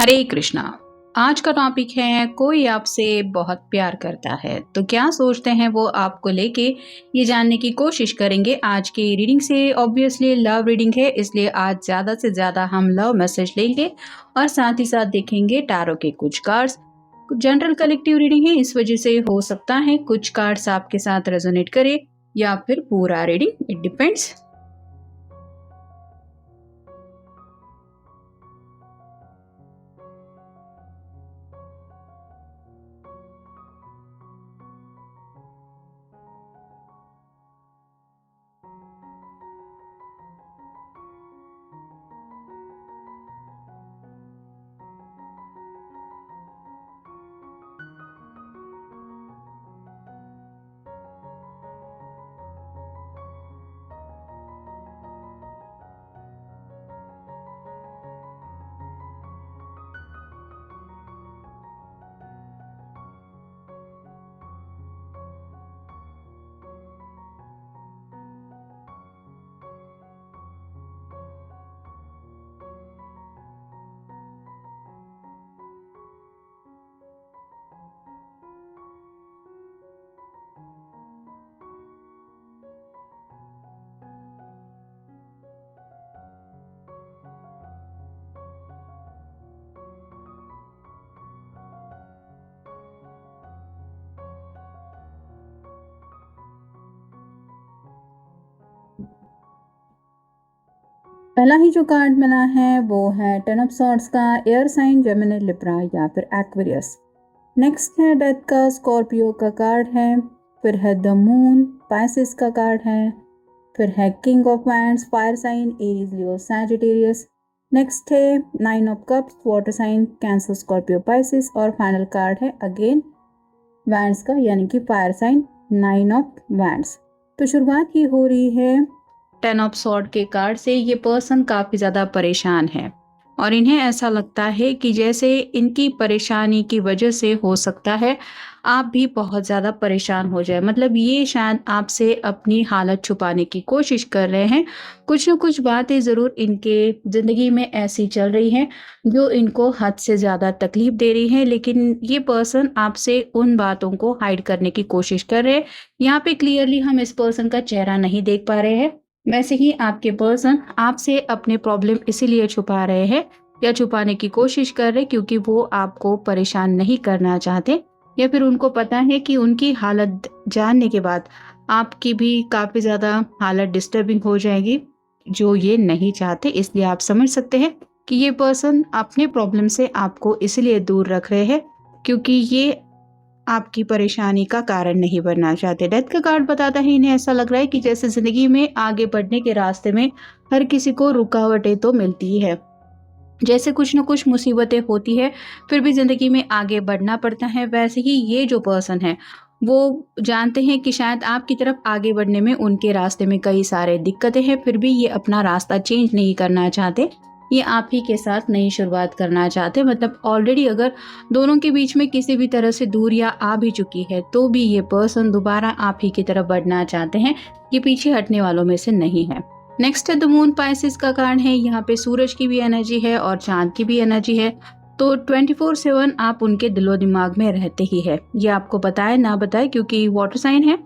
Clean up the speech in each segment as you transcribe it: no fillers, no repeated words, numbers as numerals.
हरे कृष्णा। आज का टॉपिक है कोई आपसे बहुत प्यार करता है तो क्या सोचते हैं वो आपको लेके, ये जानने की कोशिश करेंगे आज की रीडिंग से। ऑब्वियसली लव रीडिंग है, इसलिए आज ज़्यादा से ज़्यादा हम लव मैसेज लेंगे और साथ ही साथ देखेंगे टैरो के कुछ कार्ड्स। जनरल कलेक्टिव रीडिंग है, इस वजह से हो सकता है कुछ कार्ड्स आपके साथ रेजोनेट करे या फिर पूरा रीडिंग, इट डिपेंड्स। पहला ही जो कार्ड मिला है वो है टेन ऑफ सॉर्ड्स का, एयर साइन जेमिनी लिब्रा या फिर एक्वेरियस। नेक्स्ट है डेथ का, स्कॉर्पियो का कार्ड है। फिर है द मून, पाइसेस का कार्ड है। फिर है king of wands, fire sign Aries Leo Sagittarius. Next है nine of cups, water sign Cancer Scorpio Pisces. और फाइनल कार्ड है अगेन वैंड्स का, यानी कि fire sign nine of wands. तो शुरुआत ही हो रही है टेन ऑफ सॉर्ड के कार्ड से। ये पर्सन काफी ज्यादा परेशान है और इन्हें ऐसा लगता है कि जैसे इनकी परेशानी की वजह से हो सकता है आप भी बहुत ज़्यादा परेशान हो जाए। मतलब ये शायद आपसे अपनी हालत छुपाने की कोशिश कर रहे हैं। कुछ न कुछ बातें ज़रूर इनके ज़िंदगी में ऐसी चल रही हैं जो इनको हद से ज़्यादा तकलीफ दे रही हैं, लेकिन ये पर्सन आपसे उन बातों को हाइड करने की कोशिश कर रहे हैं। यहाँ पे क्लियरली हम इस पर्सन का चेहरा नहीं देख पा रहे हैं। वैसे ही आपके पर्सन आपसे अपने प्रॉब्लम इसीलिए छुपा रहे हैं या छुपाने की कोशिश कर रहे क्योंकि वो आपको परेशान नहीं करना चाहते, या फिर उनको पता है कि उनकी हालत जानने के बाद आपकी भी काफ़ी ज़्यादा हालत डिस्टर्बिंग हो जाएगी, जो ये नहीं चाहते। इसलिए आप समझ सकते हैं कि ये पर्सन अपने प्रॉब्लम से आपको इसलिए दूर रख रहे हैं क्योंकि ये आपकी परेशानी का कारण नहीं बनना चाहते। डेथ का कार्ड बताता है इन्हें ऐसा लग रहा है कि जैसे जिंदगी में आगे बढ़ने के रास्ते में हर किसी को रुकावटें तो मिलती ही है, जैसे कुछ न कुछ मुसीबतें होती है फिर भी ज़िंदगी में आगे बढ़ना पड़ता है। वैसे ही ये जो पर्सन है वो जानते हैं कि शायद आपकी तरफ आगे बढ़ने में उनके रास्ते में कई सारे दिक्कतें हैं, फिर भी ये अपना रास्ता चेंज नहीं करना चाहते। ये आप ही के साथ नई शुरुआत करना चाहते। मतलब ऑलरेडी अगर दोनों के बीच में किसी भी तरह से दूरियां आ भी चुकी है तो भी ये पर्सन दोबारा आप ही की तरफ बढ़ना चाहते हैं। ये पीछे हटने वालों में से नहीं है। नेक्स्ट है द मून, पाइसेस का कार्ड है। यहाँ पे सूरज की भी एनर्जी है और चांद की भी एनर्जी है, तो 24/7 आप उनके दिलो दिमाग में रहते ही है। ये आपको बताए ना बताए क्योंकि वाटर साइन है,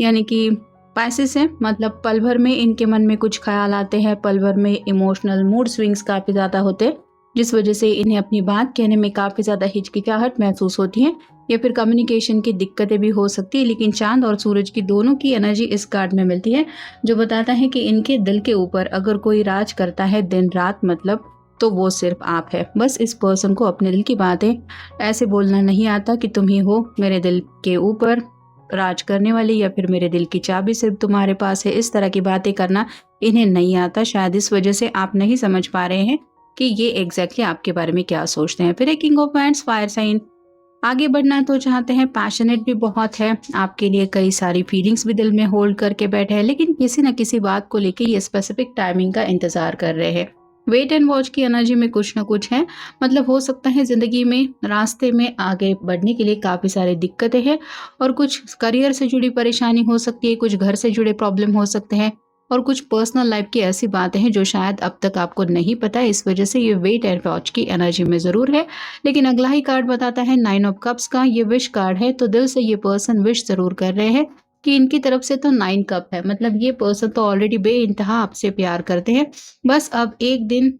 यानी कि पाइसेस है। मतलब पल भर में इनके मन में कुछ ख्याल आते हैं, पल भर में इमोशनल मूड स्विंग्स काफ़ी ज़्यादा होते हैं, जिस वजह से इन्हें अपनी बात कहने में काफ़ी ज़्यादा हिचकिचाहट महसूस होती है या फिर कम्युनिकेशन की दिक्कतें भी हो सकती है। लेकिन चांद और सूरज की दोनों की एनर्जी इस कार्ड में मिलती है, जो बताता है कि इनके दिल के ऊपर अगर कोई राज करता है दिन रात, मतलब तो वो सिर्फ आप है। बस इस पर्सन को अपने दिल की बातें ऐसे बोलना नहीं आता कि तुम ही हो मेरे दिल के ऊपर राज करने वाली, या फिर मेरे दिल की चाबी सिर्फ तुम्हारे पास है। इस तरह की बातें करना इन्हें नहीं आता। शायद इस वजह से आप नहीं समझ पा रहे हैं कि ये एग्जैक्टली आपके बारे में क्या सोचते हैं। फिर king of wands, fire sign, आगे बढ़ना तो चाहते हैं, पैशनेट भी बहुत है, आपके लिए कई सारी फीलिंग्स भी दिल में होल्ड करके बैठे हैं, लेकिन किसी न किसी बात को लेके ये स्पेसिफिक टाइमिंग का इंतजार कर रहे हैं। वेट एंड वॉच की एनर्जी में कुछ ना कुछ है। मतलब हो सकता है जिंदगी में रास्ते में आगे बढ़ने के लिए काफ़ी सारी दिक्कतें हैं और कुछ करियर से जुड़ी परेशानी हो सकती है, कुछ घर से जुड़े प्रॉब्लम हो सकते हैं, और कुछ पर्सनल लाइफ की ऐसी बातें हैं जो शायद अब तक आपको नहीं पता है, इस वजह से ये वेट एंड वॉच की एनर्जी में ज़रूर है। लेकिन अगला ही कार्ड बताता है 9 ऑफ कप्स का, ये विश कार्ड है। तो दिल से ये पर्सन विश ज़रूर कर रहे हैं कि इनकी तरफ से तो 9 कप है, मतलब ये पर्सन तो ऑलरेडी बेइंतहा आपसे प्यार करते हैं। बस अब एक दिन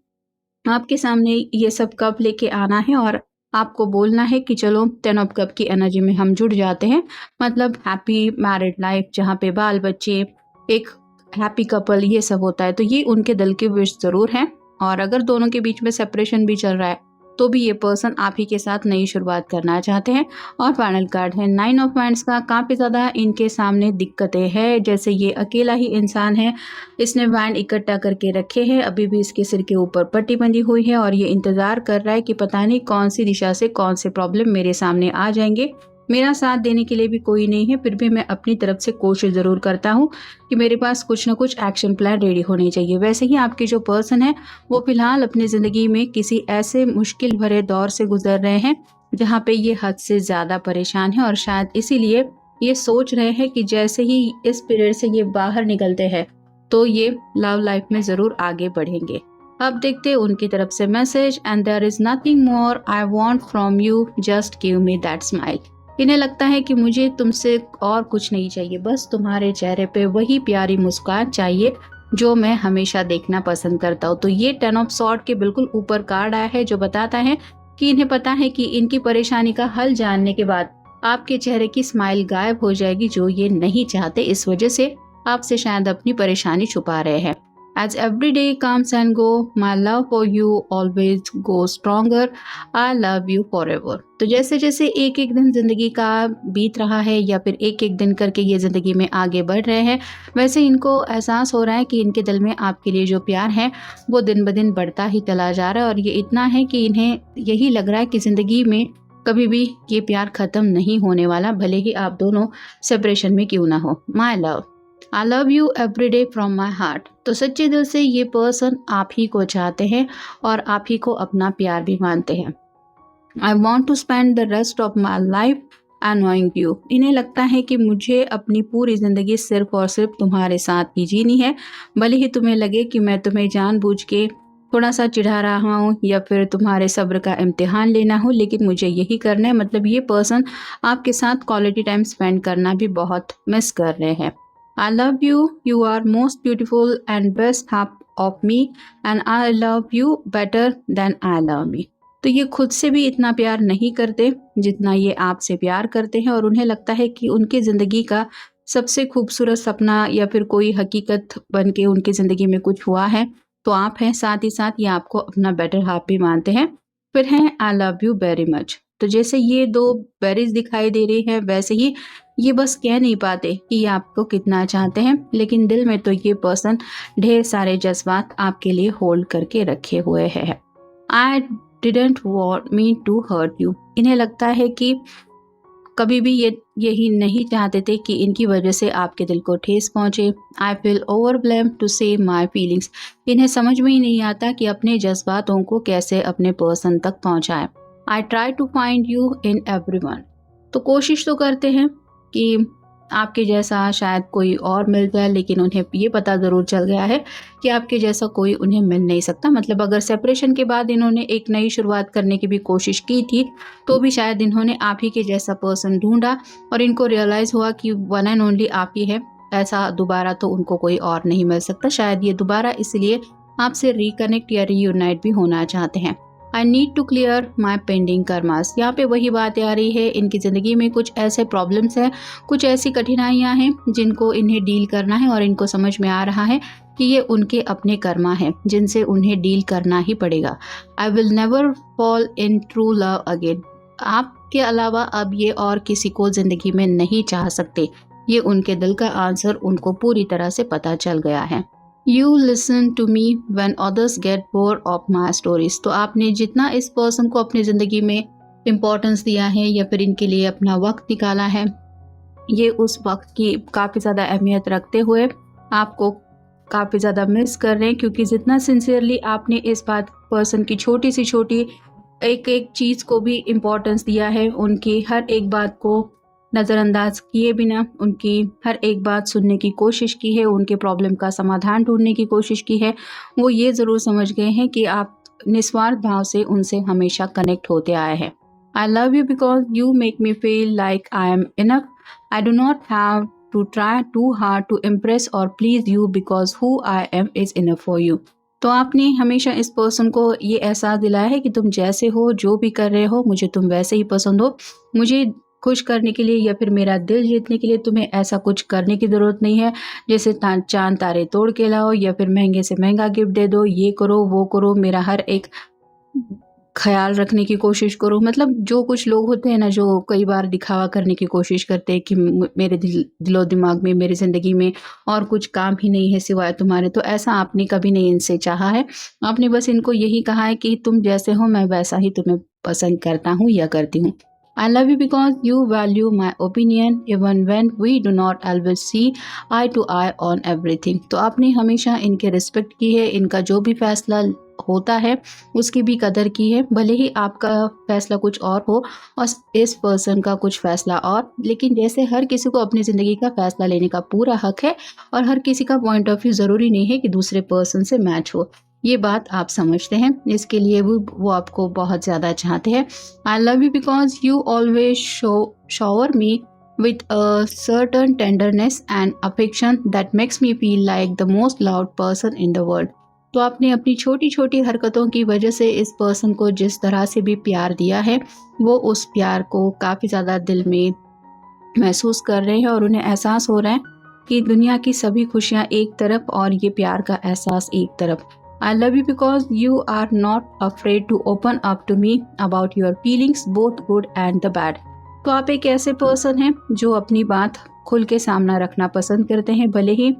आपके सामने ये सब कप लेके आना है और आपको बोलना है कि चलो 10 ऑफ कप की एनर्जी में हम जुड़ जाते हैं, मतलब हैप्पी मैरिड लाइफ जहाँ पे बाल बच्चे, एक हैप्पी कपल, ये सब होता है। तो ये उनके दिल की विश ज़रूर है। और अगर दोनों के बीच में सेपरेशन भी चल रहा है तो भी ये पर्सन आप ही के साथ नई शुरुआत करना चाहते हैं। और फाइनल कार्ड है 9 ऑफ वांड्स का। काफ़ी ज़्यादा इनके सामने दिक्कतें हैं, जैसे ये अकेला ही इंसान है, इसने वैंड इकट्ठा करके रखे हैं, अभी भी इसके सिर के ऊपर पट्टी बंधी हुई है और ये इंतज़ार कर रहा है कि पता नहीं कौन सी दिशा से कौन से प्रॉब्लम मेरे सामने आ जाएंगे। मेरा साथ देने के लिए भी कोई नहीं है, फिर भी मैं अपनी तरफ से कोशिश ज़रूर करता हूँ कि मेरे पास कुछ ना कुछ एक्शन प्लान रेडी होने चाहिए। वैसे ही आपके जो पर्सन है वो फिलहाल अपनी ज़िंदगी में किसी ऐसे मुश्किल भरे दौर से गुजर रहे हैं जहाँ पे ये हद से ज़्यादा परेशान है और शायद इसीलिए ये सोच रहे हैं कि जैसे ही इस पीरियड से ये बाहर निकलते हैं तो ये लव लाइफ में ज़रूर आगे बढ़ेंगे। अब देखते हैं उनकी तरफ से message. And there is nothing more I want from you, just give me that smile. इन्हें लगता है कि मुझे तुमसे और कुछ नहीं चाहिए, बस तुम्हारे चेहरे पे वही प्यारी मुस्कान चाहिए जो मैं हमेशा देखना पसंद करता हूँ। तो ये 10 ऑफ सॉर्ड के बिल्कुल ऊपर कार्ड आया है जो बताता है कि इन्हें पता है कि इनकी परेशानी का हल जानने के बाद आपके चेहरे की स्माइल गायब हो जाएगी, जो ये नहीं चाहते। इस वजह से आपसे शायद अपनी परेशानी छुपा रहे हैं। As every day comes and go, my love for you always goes stronger. I love you forever. तो जैसे जैसे एक एक दिन जिंदगी का बीत रहा है या फिर एक एक दिन करके ये जिंदगी में आगे बढ़ रहे हैं, वैसे इनको एहसास हो रहा है कि इनके दिल में आपके लिए जो प्यार है वो दिन ब दिन बढ़ता ही चला जा रहा है। और ये इतना है कि इन्हें यही लग रहा है कि जिंदगी में कभी भी ये प्यार खत्म नहीं होने वाला, भले ही आप दोनों सेपरेशन में क्यों ना हो। My love, I love you every day from my heart. तो सच्चे दिल से ये पर्सन आप ही को चाहते हैं और आप ही को अपना प्यार भी मानते हैं। I want to spend the rest of my life annoying you. इन्हें लगता है कि मुझे अपनी पूरी ज़िंदगी सिर्फ और सिर्फ तुम्हारे साथ ही जीनी है, भले ही तुम्हें लगे कि मैं तुम्हें जानबूझ के थोड़ा सा चिढ़ा रहा हूँ या फिर तुम्हारे सब्र का इम्तिहान लेना हो, लेकिन मुझे यही करना है। मतलब ये पर्सन आपके साथ क्वालिटी टाइम स्पेंड करना भी बहुत मिस कर रहे हैं। I love you, you are most beautiful and best half of me and I love you better than I love me। तो ये खुद से भी इतना प्यार नहीं करते जितना ये आपसे प्यार करते हैं और उन्हें लगता है कि उनकी ज़िंदगी का सबसे खूबसूरत सपना या फिर कोई हकीकत बन के उनकी ज़िंदगी में कुछ हुआ है तो आप हैं। साथ ही साथ ये आपको अपना बेटर हाफ भी मानते हैं। फिर हैं I love you very much. तो जैसे ये दो बेरीज दिखाई दे रही है वैसे ही ये बस कह नहीं पाते कि ये आपको कितना चाहते हैं, लेकिन दिल में तो ये पर्सन ढेर सारे जज्बात आपके लिए होल्ड करके रखे हुए हैं। I didn't want me to hurt you. इन्हें लगता है कि कभी भी ये यही नहीं चाहते थे कि इनकी वजह से आपके दिल को ठेस पहुंचे। आई फील ओवरवेल्म्ड टू से माई फीलिंग्स। इन्हें समझ में ही नहीं आता कि अपने जज्बातों को कैसे अपने पर्सन तक पहुंचाएं। I try to find you in everyone. तो कोशिश तो करते हैं कि आपके जैसा शायद कोई और मिल जाए, लेकिन उन्हें ये पता ज़रूर चल गया है कि आपके जैसा कोई उन्हें मिल नहीं सकता। मतलब अगर सेपरेशन के बाद इन्होंने एक नई शुरुआत करने की भी कोशिश की थी तो भी शायद इन्होंने आप ही के जैसा पर्सन ढूंढा और इनको रियलाइज़ हुआ कि वन एंड ओनली आप ही है, ऐसा दोबारा तो उनको कोई और नहीं मिल सकता। शायद ये दोबारा इसलिए आपसे रिकनेक्ट या रीयूनाइट भी होना चाहते हैं। I need to clear my pending karmas. यहाँ पे वही बात आ रही है, इनकी ज़िंदगी में कुछ ऐसे प्रॉब्लम्स हैं, कुछ ऐसी कठिनाइयाँ हैं जिनको इन्हें डील करना है और इनको समझ में आ रहा है कि ये उनके अपने कर्मा हैं जिनसे उन्हें डील करना ही पड़ेगा। I will never fall in true love again. आपके अलावा अब ये और किसी को ज़िंदगी में नहीं चाह सकते। ये उनके दिल का आंसर उनको पूरी तरह से पता चल गया है। You listen to me when others get bored of my stories। तो आपने जितना इस पर्सन को अपनी ज़िंदगी में इम्पोर्टेंस दिया है या फिर इनके लिए अपना वक्त निकाला है, ये उस वक्त की काफ़ी ज़्यादा अहमियत रखते हुए आपको काफ़ी ज़्यादा मिस कर रहे हैं, क्योंकि जितना सिंसियरली आपने इस बात पर्सन की छोटी सी छोटी एक एक चीज़ को भी इम्पोर्टेंस दिया है, उनकी हर एक बात को नज़रअंदाज किए बिना उनकी हर एक बात सुनने की कोशिश की है, उनके प्रॉब्लम का समाधान ढूंढने की कोशिश की है। वो ये ज़रूर समझ गए हैं कि आप निस्वार्थ भाव से उनसे हमेशा कनेक्ट होते आए हैं। I love you because you make me feel like I am enough. I do not have to try too hard to impress और please you because who I am is enough for you. तो आपने हमेशा इस person को ये एहसास दिलाया है कि तुम जैसे हो, जो भी कर रहे हो, मुझे तुम वैसे ही पसंद हो। मुझे खुश करने के लिए या फिर मेरा दिल जीतने के लिए तुम्हें ऐसा कुछ करने की ज़रूरत नहीं है, जैसे चांद तारे तोड़ के लाओ या फिर महंगे से महंगा गिफ्ट दे दो, ये करो वो करो, मेरा हर एक ख्याल रखने की कोशिश करो। मतलब जो कुछ लोग होते हैं ना, जो कई बार दिखावा करने की कोशिश करते हैं कि मेरे दिलो दिमाग में, मेरी ज़िंदगी में और कुछ काम ही नहीं है सिवाय तुम्हारे। तो ऐसा आपने कभी नहीं इनसे चाहा है। आपने बस इनको यही कहा है कि तुम जैसे हो मैं वैसा ही तुम्हें पसंद करता हूँ या करती हूँ। I love you because you value my opinion even when we do not always see eye to eye on everything। तो आपने हमेशा इनके रिस्पेक्ट की है, इनका जो भी फैसला होता है उसकी भी कदर की है, भले ही आपका फैसला कुछ और हो और इस पर्सन का कुछ फैसला और। लेकिन जैसे हर किसी को अपनी ज़िंदगी का फैसला लेने का पूरा हक है और हर किसी का पॉइंट ऑफ व्यू ज़रूरी नहीं है कि दूसरे पर्सन से मैच हो, ये बात आप समझते हैं। इसके लिए वो आपको बहुत ज़्यादा चाहते हैं। I love you because you always shower me with a certain tenderness and affection that makes me feel like the most loved person in the world। तो आपने अपनी छोटी छोटी हरकतों की वजह से इस पर्सन को जिस तरह से भी प्यार दिया है, वो उस प्यार को काफ़ी ज़्यादा दिल में महसूस कर रहे हैं और उन्हें एहसास हो रहा है कि दुनिया की सभी खुशियाँ एक तरफ और ये प्यार का एहसास एक तरफ। I love you because you are not afraid to open up to me about your feelings, both good and the bad। तो आप एक ऐसे पर्सन हैं जो अपनी बात खुल के सामना रखना पसंद करते हैं, भले ही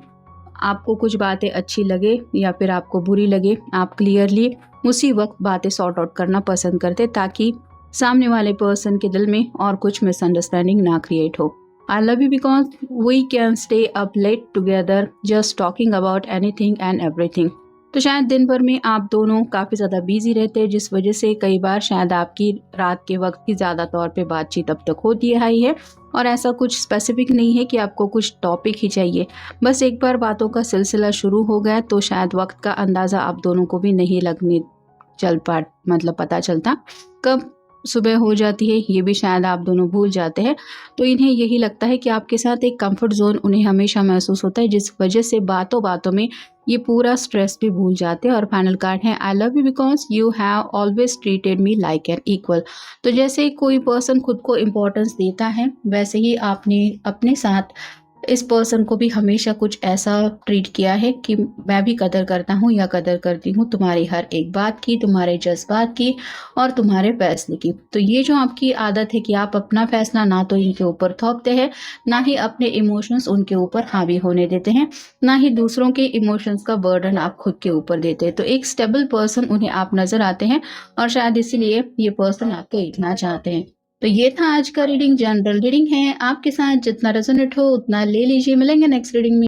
आपको कुछ बातें अच्छी लगे या फिर आपको बुरी लगे, आप क्लियरली उसी वक्त बातें सॉर्ट आउट करना पसंद करते ताकि सामने वाले पर्सन के दिल में और कुछ मिसअंडरस्टैंडिंग ना क्रिएट हो। I love you because we can stay up late together just talking about anything and everything। तो शायद दिन भर में आप दोनों काफ़ी ज़्यादा बिजी रहते हैं, जिस वजह से कई बार शायद आपकी रात के वक्त की ज़्यादा तौर पे बातचीत अब तक होती आई है। और ऐसा कुछ स्पेसिफिक नहीं है कि आपको कुछ टॉपिक ही चाहिए, बस एक बार बातों का सिलसिला शुरू हो गया तो शायद वक्त का अंदाज़ा आप दोनों को भी नहीं लगने मतलब पता चलता कब सुबह हो जाती है, ये भी शायद आप दोनों भूल जाते हैं। तो इन्हें यही लगता है कि आपके साथ एक कंफर्ट जोन उन्हें हमेशा महसूस होता है, जिस वजह से बातों बातों में ये पूरा स्ट्रेस भी भूल जाते हैं। और फाइनल कार्ड है आई love you because you have always treated me like an equal. तो जैसे कोई पर्सन खुद को इम्पोर्टेंस देता है, वैसे ही आपने अपने साथ इस पर्सन को भी हमेशा कुछ ऐसा ट्रीट किया है कि मैं भी कदर करता हूँ या कदर करती हूँ तुम्हारी हर एक बात की, तुम्हारे जज्बात की और तुम्हारे फैसले की। तो ये जो आपकी आदत है कि आप अपना फैसला ना तो इनके ऊपर थोपते हैं, ना ही अपने इमोशंस उनके ऊपर हावी होने देते हैं, ना ही दूसरों के इमोशंस का बर्डन आप खुद के ऊपर देते हैं। तो एक स्टेबल पर्सन उन्हें आप नज़र आते हैं और शायद इसीलिए ये पर्सन आपको इतना चाहते हैं। तो ये था आज का रीडिंग, जनरल रीडिंग है, आपके साथ जितना रेजोनेट हो उतना ले लीजिए। मिलेंगे नेक्स्ट रीडिंग में।